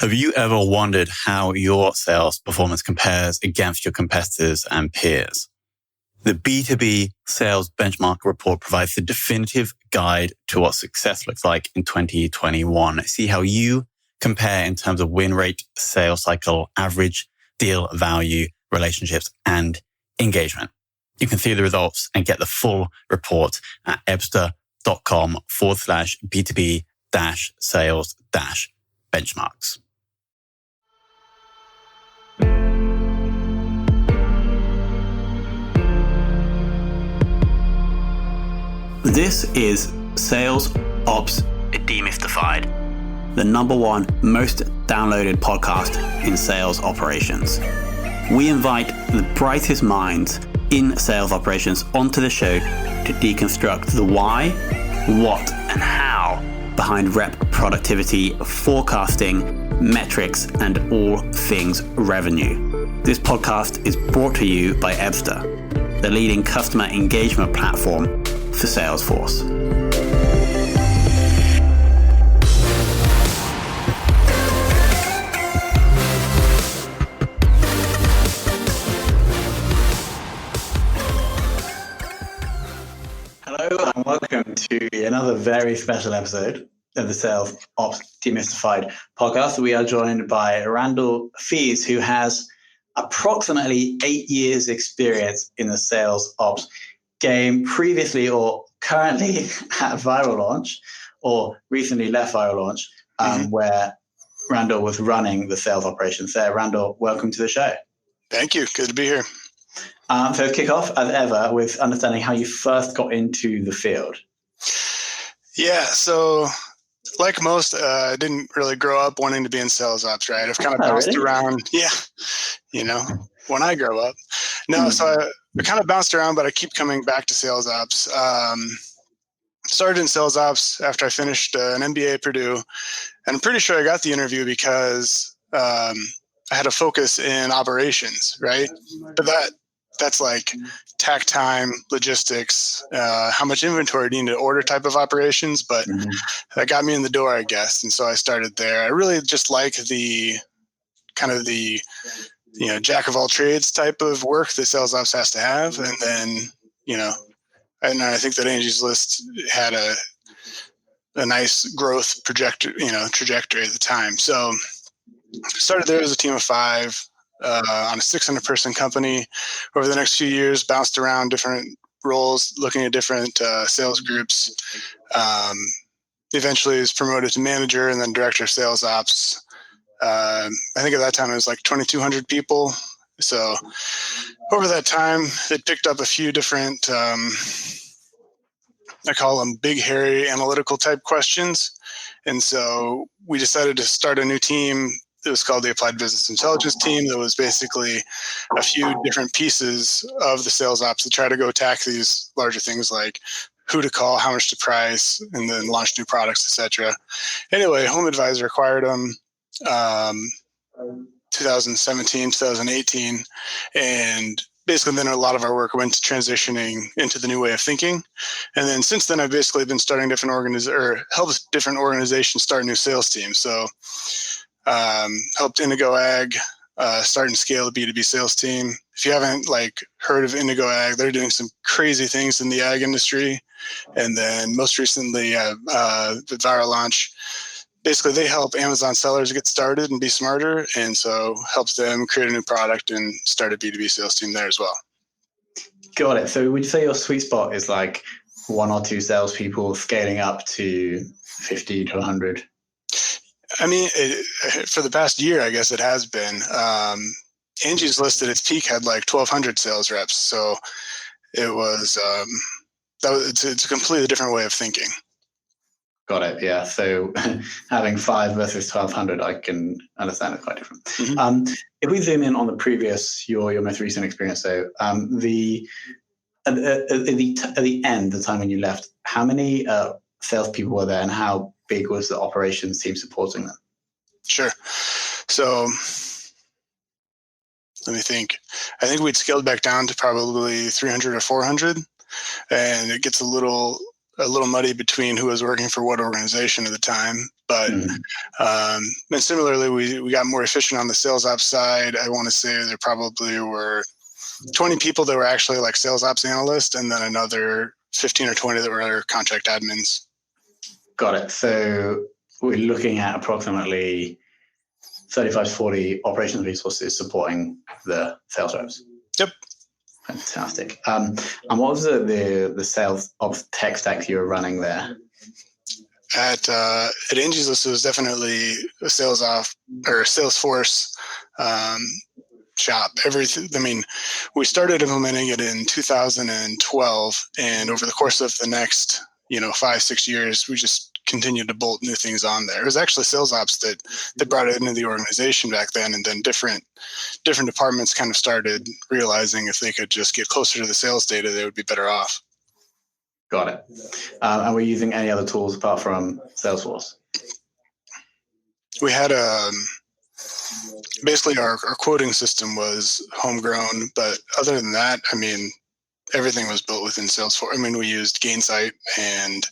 Have you ever wondered how your sales performance compares against your competitors and peers? The B2B Sales Benchmark Report provides the definitive guide to what success looks like in 2021. See how you compare in terms of win rate, sales cycle, average deal value, relationships, and engagement. You can see the results and get the full report at ebster.com/B2B-sales-benchmarks. This is Sales Ops Demystified, the #1 most downloaded podcast in sales operations. We invite the brightest minds in sales operations onto the show to deconstruct the why, what, and how behind rep productivity, forecasting, metrics, and all things revenue. This podcast is brought to you by Ebster, the leading customer engagement platform for Salesforce. Hello and welcome to another very special episode of the Sales Ops Demystified podcast. We are joined by Randall Fees, who has approximately 8 years experience in the sales ops game, previously or currently at Viral Launch, or recently left Viral Launch, where Randall was running the sales operations there. Randall, welcome to the show. Thank you. Good to be here. So let's kick off, as ever, with understanding how you first got into the field. Yeah, so like most, I didn't really grow up wanting to be in sales ops, right? I've kind of bounced around. Yeah, when I grow up. No, so I kind of bounced around, but I keep coming back to sales ops. Started in sales ops after I finished an MBA at Purdue. And I'm pretty sure I got the interview because I had a focus in operations, right? But that's like tack time, logistics, how much inventory do you need to order type of operations. But that got me in the door, I guess. And so I started there. I really just like the kind of the jack of all trades type of work that sales ops has to have. And then, and I think that Angie's List had a nice growth trajectory at the time. So started there as a team of 5 on a 600-person company. Over the next few years, bounced around different roles, looking at different sales groups. Eventually was promoted to manager and then director of sales ops. I think at that time it was like 2,200 people. So over that time, they picked up a few different, I call them big, hairy, analytical type questions. And so we decided to start a new team. It was called the Applied Business Intelligence team. That was basically a few different pieces of the sales ops to try to go attack these larger things like who to call, how much to price, and then launch new products, etc. Anyway, Home Advisor acquired them 2017, 2018. And basically then a lot of our work went to transitioning into the new way of thinking. And then since then, I've basically been starting helped different organizations start new sales teams. So helped Indigo Ag start and scale a B2B sales team. If you haven't heard of Indigo Ag, they're doing some crazy things in the ag industry. And then most recently, the Viral Launch, basically they help Amazon sellers get started and be smarter. And so helps them create a new product and start a B2B sales team there as well. Got it. So would you say your sweet spot is like 1 or 2 salespeople scaling up to 50 to 100? I mean, for the past year, I guess it has been. Angie's List at its peak had like 1,200 sales reps. So it was, it's a completely different way of thinking. Got it. Yeah. So having 5 versus 1,200, I can understand it's quite different. If we zoom in on the previous, your most recent experience, though, at the end, the time when you left, how many salespeople were there, and how big was the operations team supporting them? Sure. So let me think. I think we'd scaled back down to probably 300 or 400, and it gets a little muddy between who was working for what organization at the time. But and similarly, we got more efficient on the sales ops side. I want to say there probably were 20 people that were actually like sales ops analysts, and then another 15 or 20 that were contract admins. Got it. So we're looking at approximately 35 to 40 operations resources supporting the sales reps. Yep. Fantastic. And what was the sales ops tech stack you were running there? At Angie's List, it was definitely a Salesforce shop. We started implementing it in 2012, and over the course of the next 5-6 years, we just continued to bolt new things on there. It was actually sales ops that brought it into the organization back then, and then different departments kind of started realizing if they could just get closer to the sales data, they would be better off. Got it. And we're using any other tools apart from Salesforce? We had basically our quoting system was homegrown, but other than that, everything was built within Salesforce. We used Gainsight and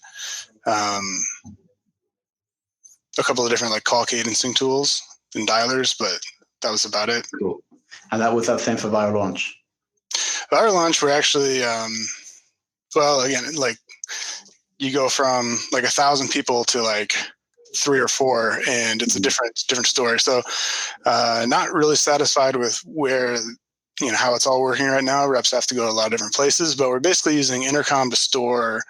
a couple of different like call cadencing tools and dialers, but that was about it. Cool. And that was that same for Viral Launch? Viral Launch, we're actually, like you go from like 1,000 people to like 3 or 4, and it's a different story. So not really satisfied with where, how it's all working right now. Reps have to go to a lot of different places, but we're basically using Intercom to store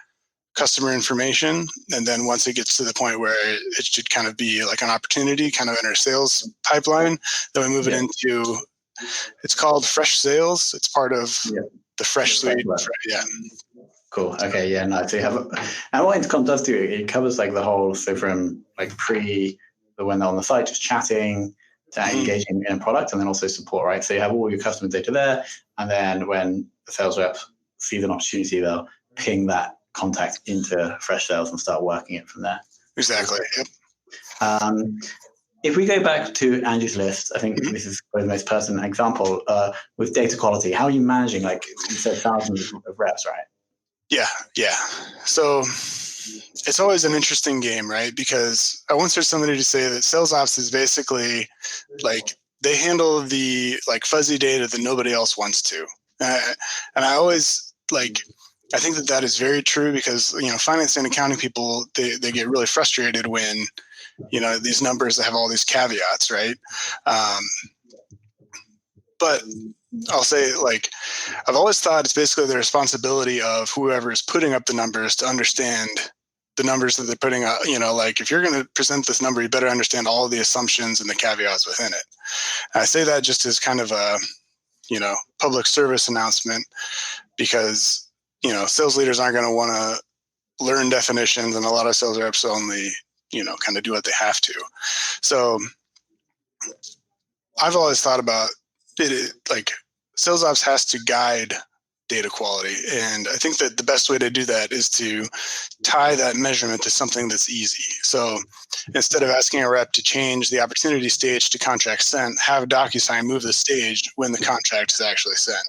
customer information. And then once it gets to the point where it should kind of be like an opportunity kind of in our sales pipeline, then we move it into, it's called Fresh Sales. It's part of the Fresh Suite. Yeah. Cool. Okay. Yeah. No. So you have, and what Intercom does do, it covers like the whole, so from like when they're on the site, just chatting to engaging in a product, and then also support, right? So you have all your customer data there, and then when the sales rep sees an opportunity, they'll ping that contact into Fresh Sales and start working it from there. Exactly. Yep. If we go back to Angie's List, I think this is probably the most pertinent example with data quality. How are you managing, like you said, thousands of reps, right? Yeah. So it's always an interesting game, right? Because I once heard somebody to say that sales ops is basically like they handle the like fuzzy data that nobody else wants to. And I always I think that is very true because, finance and accounting people, they get really frustrated when, these numbers have all these caveats, right? But I'll say, I've always thought it's basically the responsibility of whoever is putting up the numbers to understand the numbers that they're putting up. If you're going to present this number, you better understand all of the assumptions and the caveats within it. And I say that just as kind of a, public service announcement, because, sales leaders aren't going to want to learn definitions, and a lot of sales reps only, kind of do what they have to. So I've always thought about it, sales ops has to guide data quality. And I think that the best way to do that is to tie that measurement to something that's easy. So instead of asking a rep to change the opportunity stage to contract sent, have DocuSign move the stage when the contract is actually sent.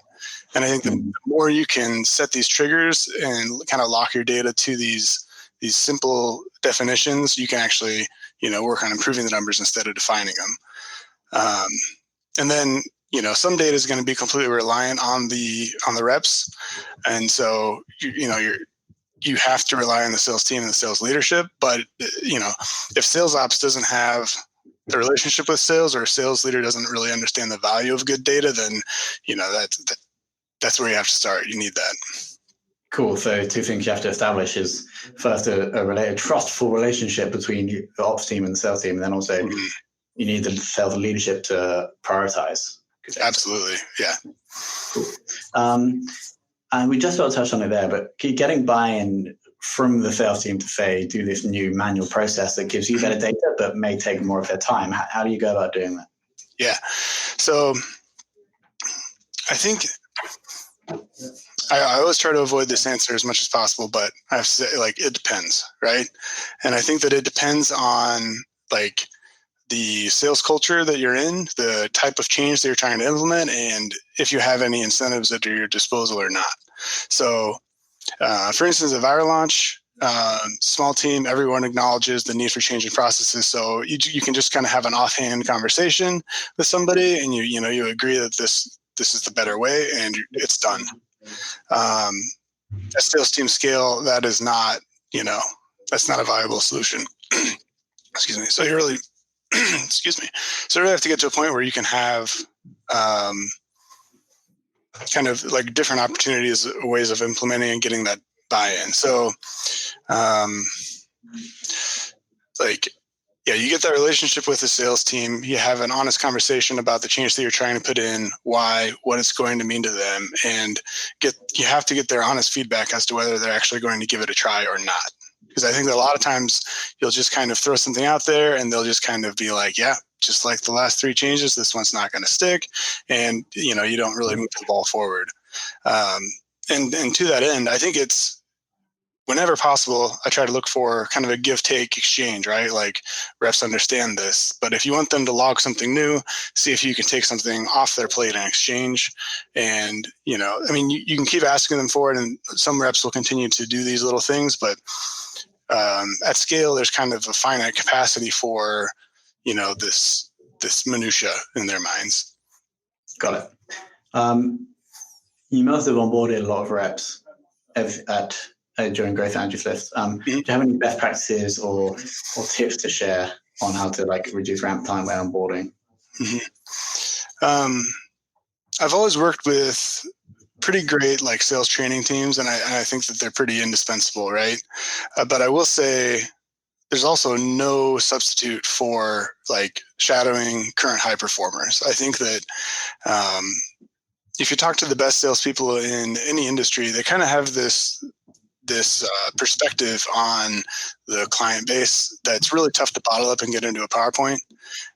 And I think the more you can set these triggers and kind of lock your data to these simple definitions, you can actually, work on improving the numbers instead of defining them. And then, some data is going to be completely reliant on the reps. And so, you have to rely on the sales team and the sales leadership. But, if sales ops doesn't have the relationship with sales, or a sales leader doesn't really understand the value of good data, then, that's where you have to start. You need that. Cool. So 2 things you have to establish is first a trustful relationship between the ops team and the sales team, and then also you need the sales leadership to prioritize. Absolutely. Yeah. Cool. And we just about touched on it there, but getting buy-in from the sales team to say, do this new manual process that gives you better data, but may take more of their time. How do you go about doing that? Yeah. So I think I always try to avoid this answer as much as possible, but I have to say, it depends, right? And I think that it depends on, the sales culture that you're in, the type of change that you're trying to implement, and if you have any incentives at your disposal or not. So, for instance, at Viral Launch, small team, everyone acknowledges the need for changing processes. So you can just kind of have an offhand conversation with somebody, and you agree that this is the better way, and it's done. At sales team scale, that is not, that's not a viable solution. Excuse me. So you really, excuse me. So you really have to get to a point where you can have kind of like different opportunities, ways of implementing and getting that buy-in. So, you get that relationship with the sales team. You have an honest conversation about the change that you're trying to put in, why, what it's going to mean to them, and you have to get their honest feedback as to whether they're actually going to give it a try or not. Because I think that a lot of times you'll just kind of throw something out there and they'll just kind of be like, yeah, just like the last 3 changes, this one's not going to stick. And, you don't really move the ball forward. And to that end, I think it's, whenever possible, I try to look for kind of a give-take exchange, right? Like, reps understand this, but if you want them to log something new, see if you can take something off their plate in exchange. And, you can keep asking them for it, and some reps will continue to do these little things, but at scale, there's kind of a finite capacity for, this minutia in their minds. Got it. You must have onboarded a lot of reps during Growth Angels List. Do you have any best practices or tips to share on how to reduce ramp time when onboarding? Mm-hmm. I've always worked with pretty great sales training teams, and I think that they're pretty indispensable, right? But I will say there's also no substitute for shadowing current high performers. I think that if you talk to the best salespeople in any industry, they kind of have this perspective on the client base that's really tough to bottle up and get into a PowerPoint.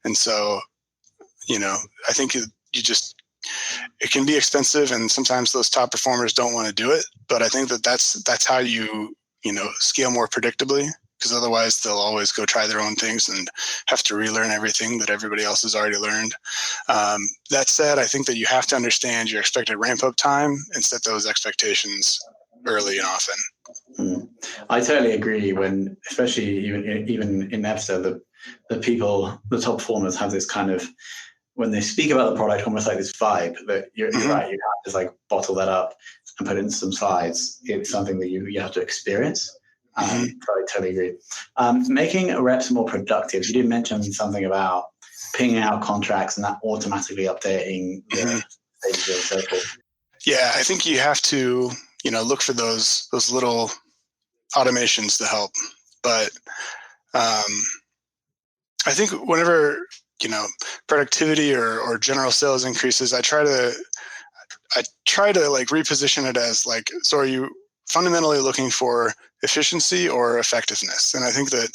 And so, I think it can be expensive, and sometimes those top performers don't want to do it. But I think that's how you scale more predictably, because otherwise they'll always go try their own things and have to relearn everything that everybody else has already learned. That said, I think that you have to understand your expected ramp up time and set those expectations early and often. I totally agree. When, especially even in Napster, the top performers have this kind of, when they speak about the product, almost like this vibe that you're right. You have to bottle that up and put it in some slides. It's something that you have to experience. So I totally agree. Making reps more productive. You did mention something about pinging out contracts and that automatically updating the stages and so forth. Yeah, I think you have to look for those little automations to help. But I think whenever productivity or general sales increases, I try to reposition it as so are you fundamentally looking for efficiency or effectiveness? And I think that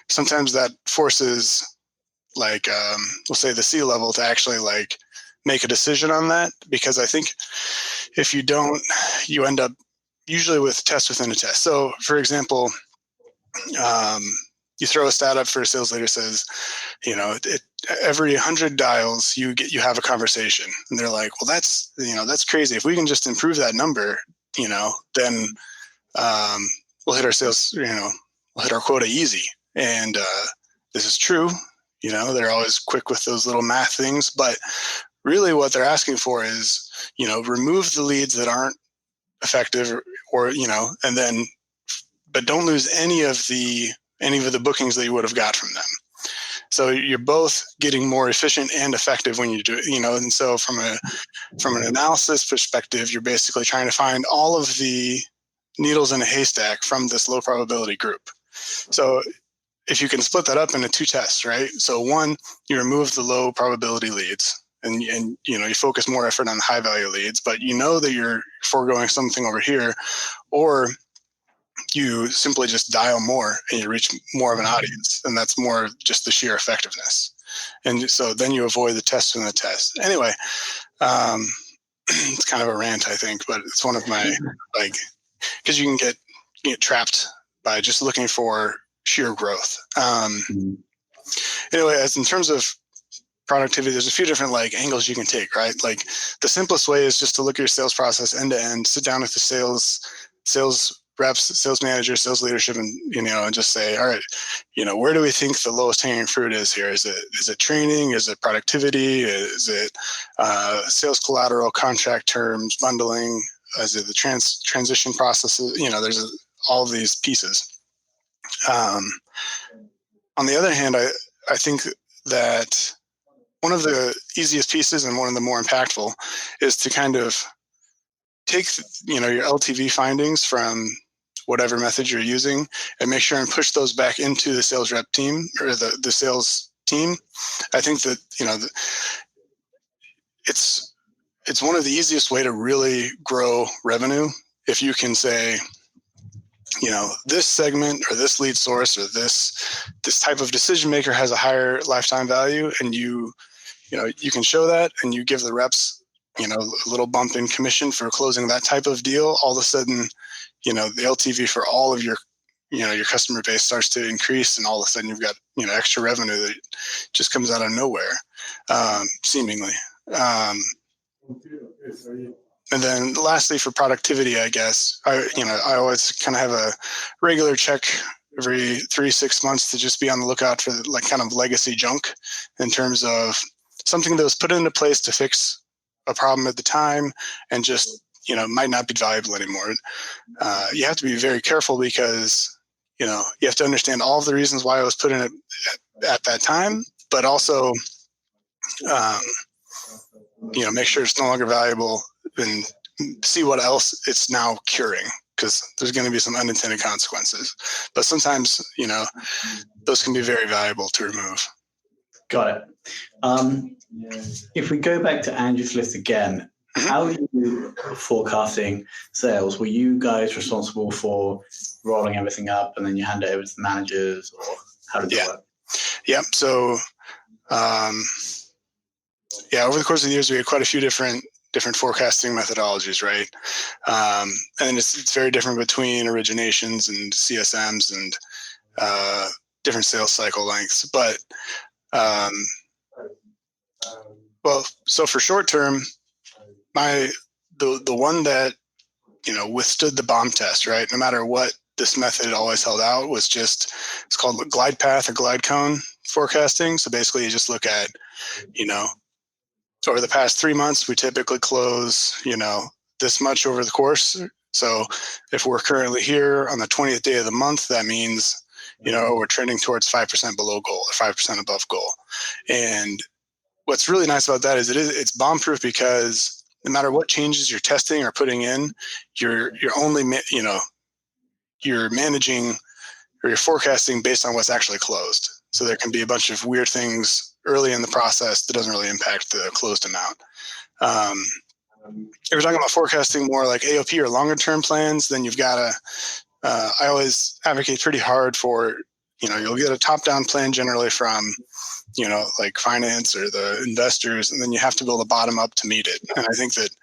sometimes that forces we'll say the C-level to actually make a decision on that, because I think if you don't, you end up usually with test within a test. So for example, you throw a stat up for a sales leader, says, every 100 dials you have a conversation, and they're like, well, that's crazy. If we can just improve that number, then we'll hit our sales, we'll hit our quota easy. And this is true. They're always quick with those little math things, but really what they're asking for is, remove the leads that aren't effective or and then, but don't lose any of the bookings that you would have got from them. So you're both getting more efficient and effective when you do it, and so from an analysis perspective, you're basically trying to find all of the needles in a haystack from this low probability group. So if you can split that up into 2 tests, right? So one, you remove the low probability leads, and you focus more effort on the high value leads, but that you're foregoing something over here, or you simply just dial more and you reach more of an audience, and that's more just the sheer effectiveness. And so then you avoid the test and the test. Anyway, it's kind of a rant, I think, but it's one of my because you can get trapped by just looking for sheer growth. Anyway, as in terms of productivity, there's a few different angles you can take, right? The simplest way is just to look at your sales process end to end, sit down with the sales reps, sales managers, sales leadership, and and just say, all right, where do we think the lowest hanging fruit is here? Is it training? Is it productivity? Is it sales collateral, contract terms, bundling? Is it the transition processes? There's all of these pieces. On the other hand, I think that one of the easiest pieces and one of the more impactful is to kind of take your LTV findings from whatever method you're using and make sure and push those back into the sales rep team or the sales team. I think that it's one of the easiest way to really grow revenue if you can say, this segment or this lead source or this type of decision maker has a higher lifetime value, and you can show that, and you give the reps a little bump in commission for closing that type of deal. All of a sudden, the LTV for all of your your customer base starts to increase, and all of a sudden you've got extra revenue that just comes out of nowhere, seemingly. And then lastly, for productivity, I guess, I always kind of have a regular check every 3-6 months to just be on the lookout for kind of legacy junk in terms of something that was put into place to fix a problem at the time and just, might not be valuable anymore. You have to be very careful because, you have to understand all of the reasons why it was put in at that time, but also, make sure it's no longer valuable and see what else it's now curing, because there's going to be some unintended consequences. But sometimes, those can be very valuable to remove. Got it. If we go back to Andrew's list again, how are you forecasting sales? Were you guys responsible for rolling everything up and then you hand it over to the managers, or how did it work? Yeah. So, over the course of the years, we had quite a few different forecasting methodologies, right? And it's very different between originations and CSMs and different sales cycle lengths. But so for short term, the one that withstood the bomb test, right? No matter what this method always held out, was it's called glide path or glide cone forecasting. So basically, you just look at so over the past 3 months, we typically close, this much over the course. So if we're currently here on the 20th day of the month, that means, we're trending towards 5% below goal or 5% above goal. And what's really nice about that is it's bomb-proof, because no matter what changes you're testing or putting in, you're only, you're managing or you're forecasting based on what's actually closed. So there can be a bunch of weird things early in the process that doesn't really impact the closed amount. If we're talking about forecasting more like AOP or longer term plans, then you've got to, I always advocate pretty hard for, you'll get a top down plan generally from, like finance or the investors, and then you have to build a bottom up to meet it. And I think that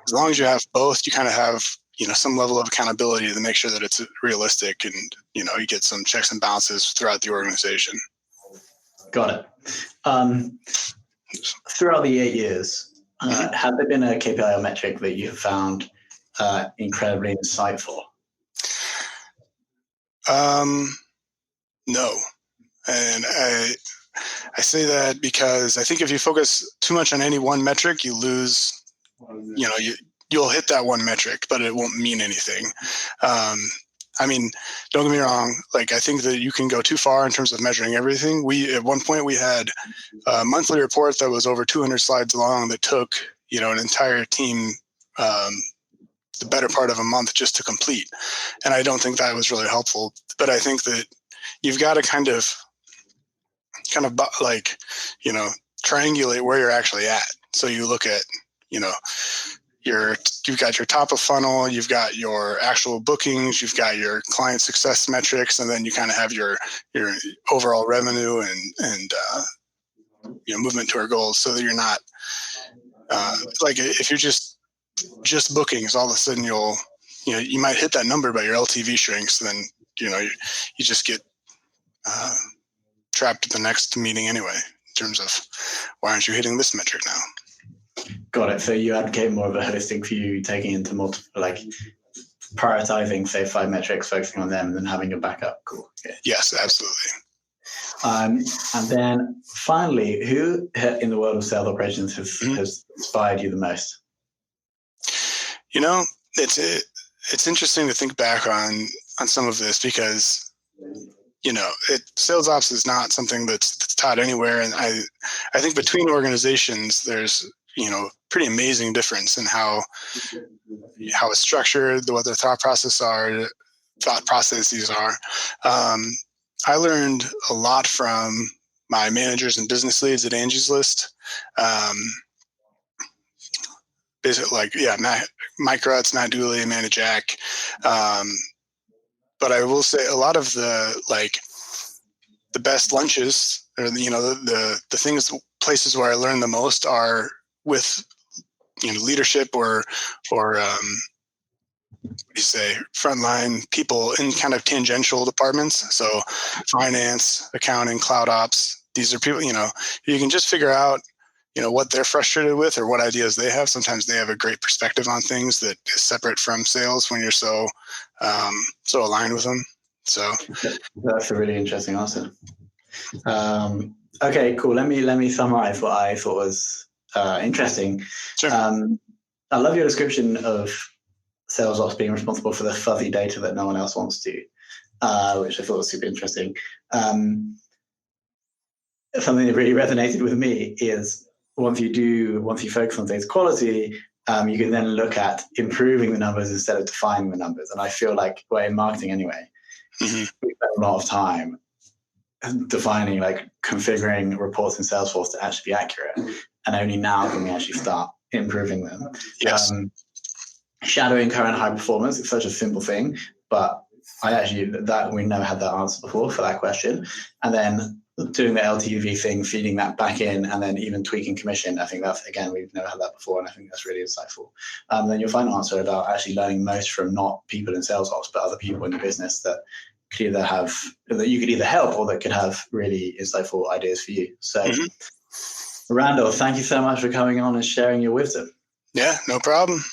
as long as you have both, you kind of have, some level of accountability to make sure that it's realistic and, you get some checks and balances throughout the organization. Got it. Throughout the 8 years, has there been a KPI or metric that you have found incredibly insightful? No. And I say that because I think if you focus too much on any one metric, you lose, you'll hit that one metric, but it won't mean anything. I mean, don't get me wrong. Like, I think that you can go too far in terms of measuring everything. At one point we had a monthly report that was over 200 slides long that took, an entire team, the better part of a month just to complete. And I don't think that was really helpful, but I think that you've got to kind of like, triangulate where you're actually at. So you look at, you've got your top of funnel, you've got your actual bookings, you've got your client success metrics, and then you kind of have your overall revenue and movement to our goals, so that you're not like, if you're just bookings, all of a sudden you might hit that number, but your LTV shrinks, and then you just get trapped at the next meeting anyway, in terms of why aren't you hitting this metric now? Got it. So you advocate more of a holistic view, taking into multiple, like prioritizing, say, 5 metrics, focusing on them, and then having a backup. Cool. Okay. Yes, absolutely. And then finally, who in the world of sales operations has inspired you the most? It's interesting to think back on some of this because, sales ops is not something that's taught anywhere. And I think between organizations, there's, pretty amazing difference in how it's structured, what their thought processes are. I learned a lot from my managers and business leads at Angie's List. Basically, Mike Rutz, Matt Dooley, Amanda Jack. But I will say a lot of the best lunches, or the things, places where I learn the most are with leadership or frontline people in kind of tangential departments. So finance, accounting, cloud ops. These are people, you can just figure out what they're frustrated with or what ideas they have. Sometimes they have a great perspective on things that is separate from sales when you're so aligned with them. So that's a really interesting answer. Okay, cool. Let me summarize what I thought was interesting. Sure. I love your description of sales ops being responsible for the fuzzy data that no one else wants to, which I thought was super interesting. Something that really resonated with me is once you focus on data quality, you can then look at improving the numbers instead of defining the numbers. And I feel like, in marketing anyway, we spend a lot of time defining, configuring reports in Salesforce to actually be accurate. And only now can we actually start improving them. Yes. Shadowing current high performance, it's such a simple thing, but we never had that answer before for that question. And then doing the LTV thing, feeding that back in, and then even tweaking commission. I think that's, again, we've never had that before, and I think that's really insightful. Then your final answer about actually learning most from not people in sales ops, but other people in the business that you could either help or that could have really insightful ideas for you. So, Randall, thank you so much for coming on and sharing your wisdom. Yeah, no problem.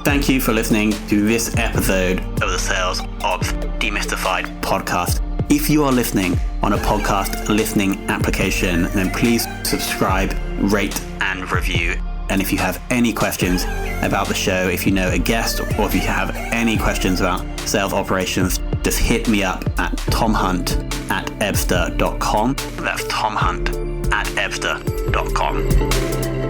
Thank you for listening to this episode of the Sales Ops Demystified podcast. If you are listening on a podcast listening application, then please subscribe, rate, and review. And if you have any questions about the show, if you know a guest, or if you have any questions about sales operations, just hit me up at tomhunt@ebster.com. That's tomhunt@ebster.com.